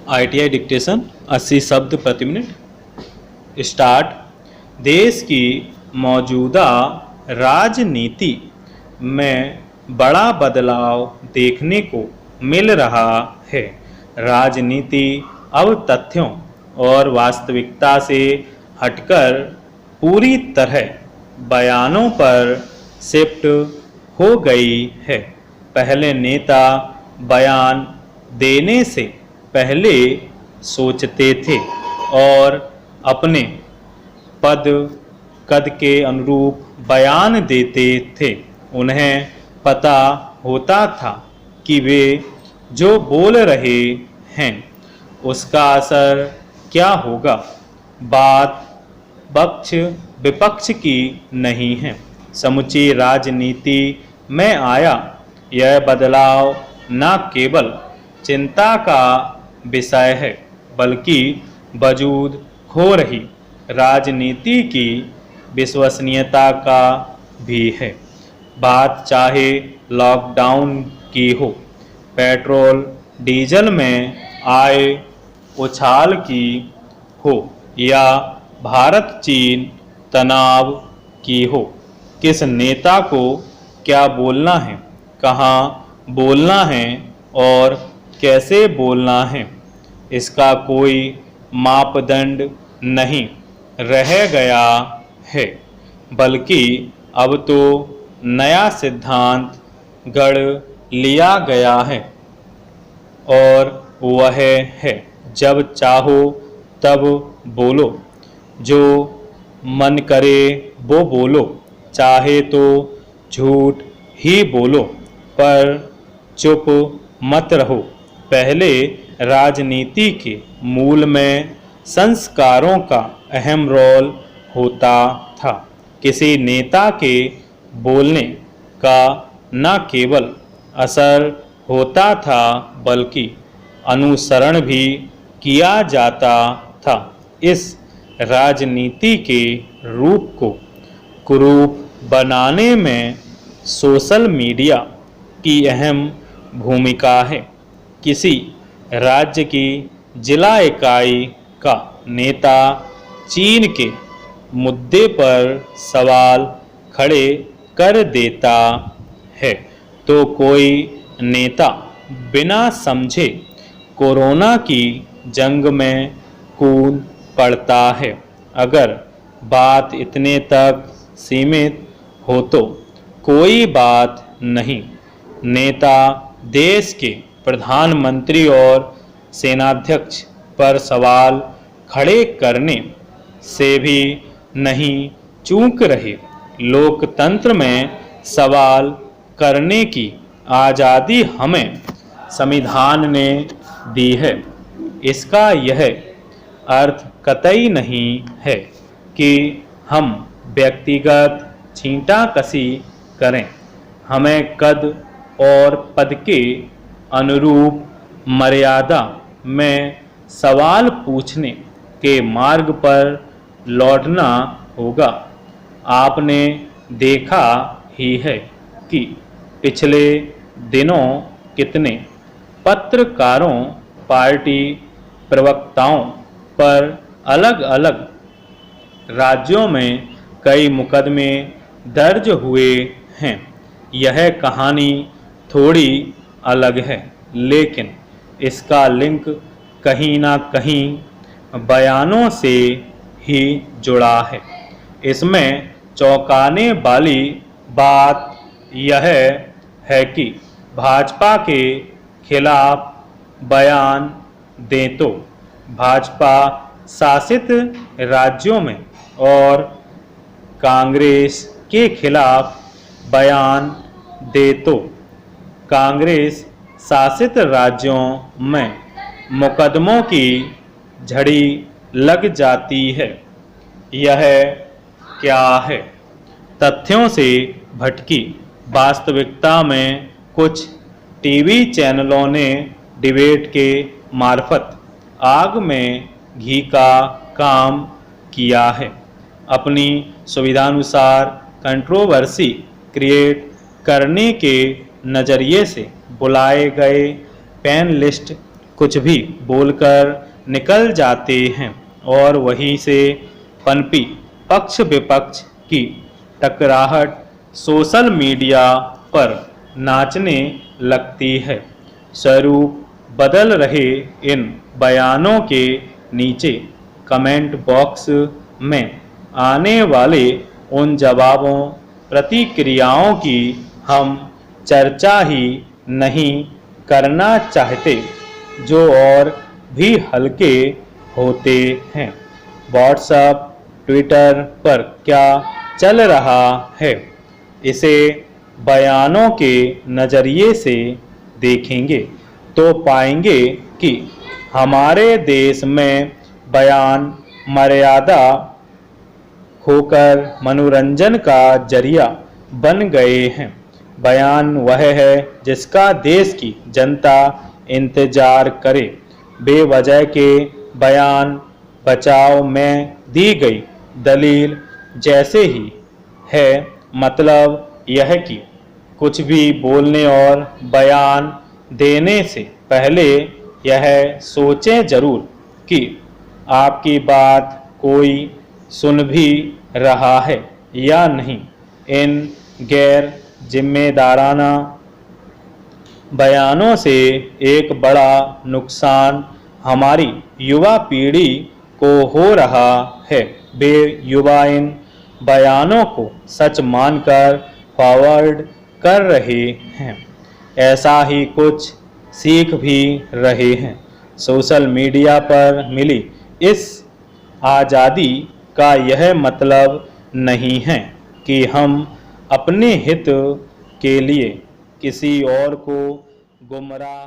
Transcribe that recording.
ITI dictation 80 शब्द प्रति minute. Start. देश की मौजूदा राजनीति में बड़ा बदलाव देखने को मिल रहा है। राजनीति अब तथ्यों और वास्तविकता से हटकर पूरी तरह बयानों पर शिफ्ट हो गई है। पहले नेता बयान देने से पहले सोचते थे और अपने पद कद के अनुरूप बयान देते थे। उन्हें पता होता था कि वे जो बोल रहे हैं उसका असर क्या होगा। बात पक्ष विपक्ष की नहीं है, समूची राजनीति में आया यह बदलाव न केवल चिंता का विषय है बल्कि वजूद खो रही राजनीति की विश्वसनीयता का भी है। बात चाहे लॉकडाउन की हो, पेट्रोल डीजल में आए उछाल की हो या भारत चीन तनाव की हो, किस नेता को क्या बोलना है, कहाँ बोलना है और कैसे बोलना है, इसका कोई मापदंड नहीं रह गया है, बल्कि अब तो नया सिद्धांत गढ़ लिया गया है और वह है जब चाहो तब बोलो, जो मन करे वो बोलो, चाहे तो झूठ ही बोलो पर चुप मत रहो। पहले राजनीति के मूल में संस्कारों का अहम रोल होता था। किसी नेता के बोलने का न केवल असर होता था बल्कि अनुसरण भी किया जाता था। इस राजनीति के रूप को कुरूप बनाने में सोशल मीडिया की अहम भूमिका है। किसी राज्य की जिला इकाई का नेता चीन के मुद्दे पर सवाल खड़े कर देता है तो कोई नेता बिना समझे कोरोना की जंग में कूद पड़ता है। अगर बात इतने तक सीमित हो तो कोई बात नहीं। नेता देश के प्रधानमंत्री और सेनाध्यक्ष पर सवाल खड़े करने से भी नहीं चूक रहे। लोकतंत्र में सवाल करने की आज़ादी हमें संविधान ने दी है। इसका यह अर्थ कतई नहीं है कि हम व्यक्तिगत छींटाकशी करें। हमें कद और पद के अनुरूप मर्यादा में सवाल पूछने के मार्ग पर लौटना होगा। आपने देखा ही है कि पिछले दिनों कितने पत्रकारों, पार्टी प्रवक्ताओं पर अलग अलग राज्यों में कई मुकदमे दर्ज हुए हैं। यह कहानी थोड़ी अलग है लेकिन इसका लिंक कहीं ना कहीं बयानों से ही जुड़ा है। इसमें चौंकाने वाली बात यह है कि भाजपा के खिलाफ बयान दें तो भाजपा शासित राज्यों में और कांग्रेस के खिलाफ बयान दे तो कांग्रेस शासित राज्यों में मुकदमों की झड़ी लग जाती है। यह क्या है? तथ्यों से भटकी वास्तविकता में कुछ टीवी चैनलों ने डिबेट के मार्फत आग में घी का काम किया है। अपनी सुविधानुसार कंट्रोवर्सी क्रिएट करने के नज़रिए से बुलाए गए पैनलिस्ट कुछ भी बोलकर निकल जाते हैं और वहीं से पनपी पक्ष विपक्ष की टकराहट सोशल मीडिया पर नाचने लगती है। स्वरूप बदल रहे इन बयानों के नीचे कमेंट बॉक्स में आने वाले उन जवाबों प्रतिक्रियाओं की हम चर्चा ही नहीं करना चाहते जो और भी हल्के होते हैं। व्हाट्सएप ट्विटर पर क्या चल रहा है, इसे बयानों के नज़रिए से देखेंगे तो पाएंगे कि हमारे देश में बयान मर्यादा होकर मनोरंजन का जरिया बन गए हैं। बयान वह है जिसका देश की जनता इंतजार करे। बेवजह के बयान बचाव में दी गई दलील जैसे ही है। मतलब यह कि कुछ भी बोलने और बयान देने से पहले यह सोचें जरूर कि आपकी बात कोई सुन भी रहा है या नहीं। इन गैर जिम्मेदाराना बयानों से एक बड़ा नुकसान हमारी युवा पीढ़ी को हो रहा है। वे युवा इन बयानों को सच मानकर फॉरवर्ड कर रहे हैं, ऐसा ही कुछ सीख भी रहे हैं। सोशल मीडिया पर मिली इस आज़ादी का यह मतलब नहीं है कि हम अपने हित के लिए किसी और को गुमराह